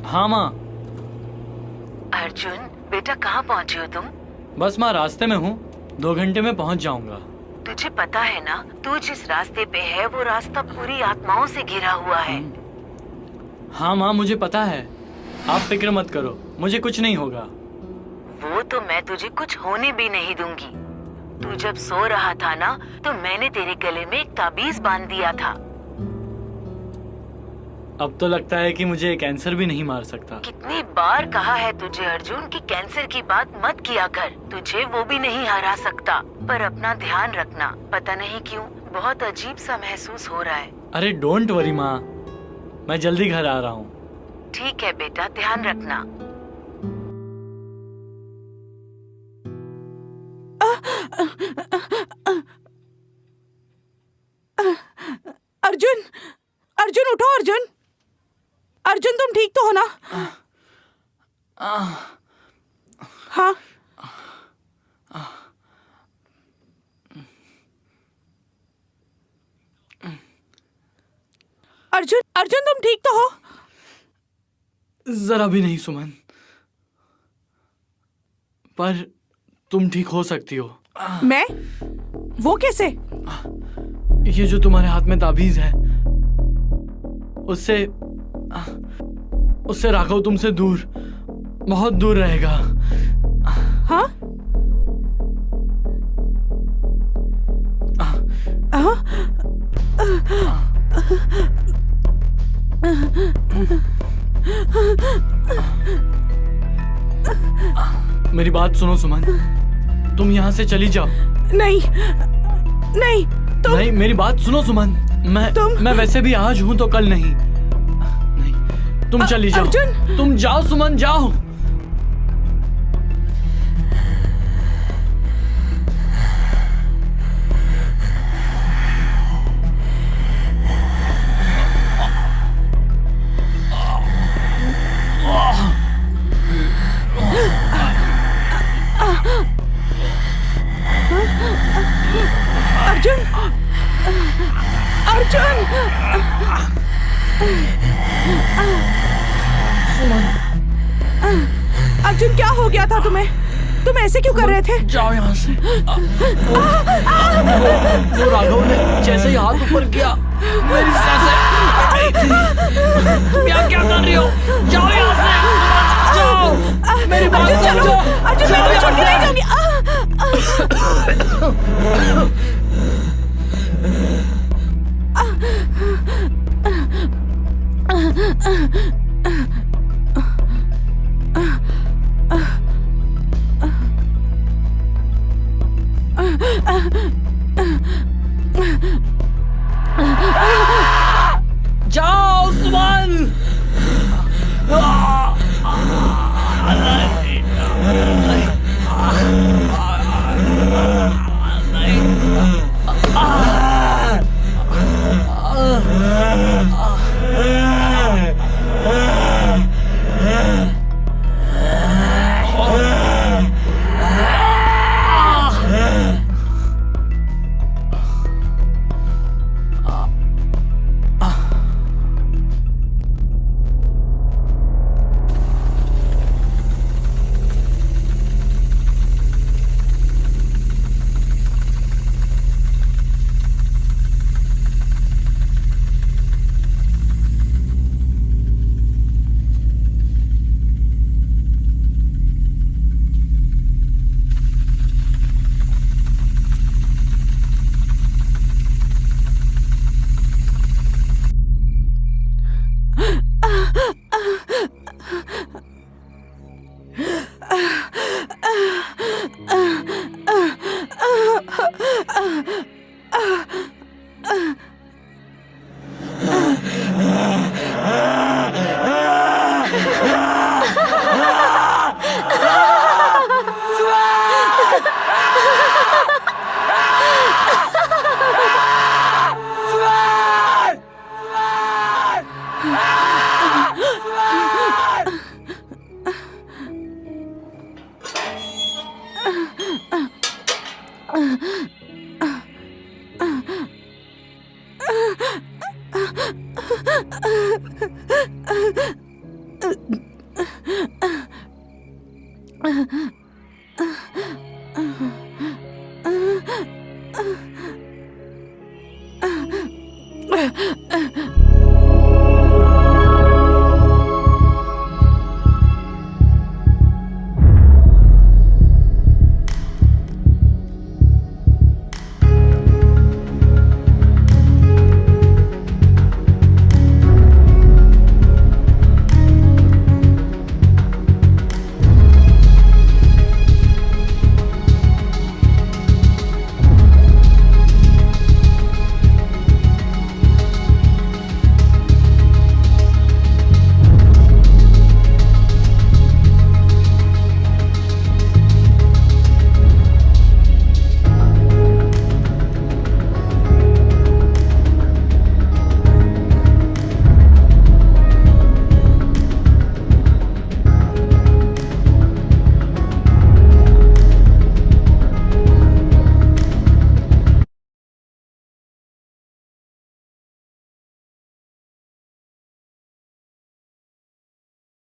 हाँ माँ। अर्जुन बेटा, कहाँ पहुँचे हो तुम? बस माँ रास्ते में हूँ, 2 घंटे में पहुँच जाऊंगा। तुझे पता है ना, तू जिस रास्ते पे है वो रास्ता पूरी आत्माओं से घिरा हुआ है। हाँ माँ, मुझे पता है, आप फिक्र मत करो, मुझे कुछ नहीं होगा। वो तो मैं तुझे कुछ होने भी नहीं दूंगी। तू जब सो रहा था ना, तो मैंने तेरे गले में एक ताबीज बांध दिया था। अब तो लगता है कि मुझे कैंसर भी नहीं मार सकता। कितनी बार कहा है तुझे अर्जुन कि कैंसर की बात मत किया कर, तुझे वो भी नहीं हरा सकता। पर अपना ध्यान रखना, पता नहीं क्यों बहुत अजीब सा महसूस हो रहा है। अरे डोंट वरी माँ, मैं जल्दी घर आ रहा हूँ। ठीक है बेटा, ध्यान रखना। अर्जुन, अर्जुन उठो। अर्जुन, अर्जुन तुम ठीक तो हो ना? हाँ। अर्जुन, अर्जुन तुम ठीक तो हो? जरा भी नहीं सुमन, पर तुम ठीक हो सकती हो। मैं? वो कैसे? ये जो तुम्हारे हाथ में ताबीज है, उससे राघव तुमसे दूर, बहुत दूर रहेगा। हाँ? हाँ? मेरी बात सुनो सुमन, तुम यहाँ से चली जाओ। नहीं नहीं, तुम नहीं, मेरी बात सुनो सुमन, मैं वैसे भी आज हूँ तो कल नहीं। नहीं, तुम चली जाओ। अर्जुन! तुम जाओ सुमन, जाओ। अर्जुन, अर्जुन, अर्जुन क्या हो गया था तुम्हें? तुम ऐसे क्यों कर रहे थे? जाओ यहाँ से। वो राघव ने जैसे ही हाथ ऊपर किया, मेरी सांसें तुम यहाँ क्या कर रही हो? जाओ यहाँ से, जाओ। मेरी बात समझो। अर्जुन, मैं तुम्हें छोड़ के नहीं जाऊंगी। जाओ सुमन।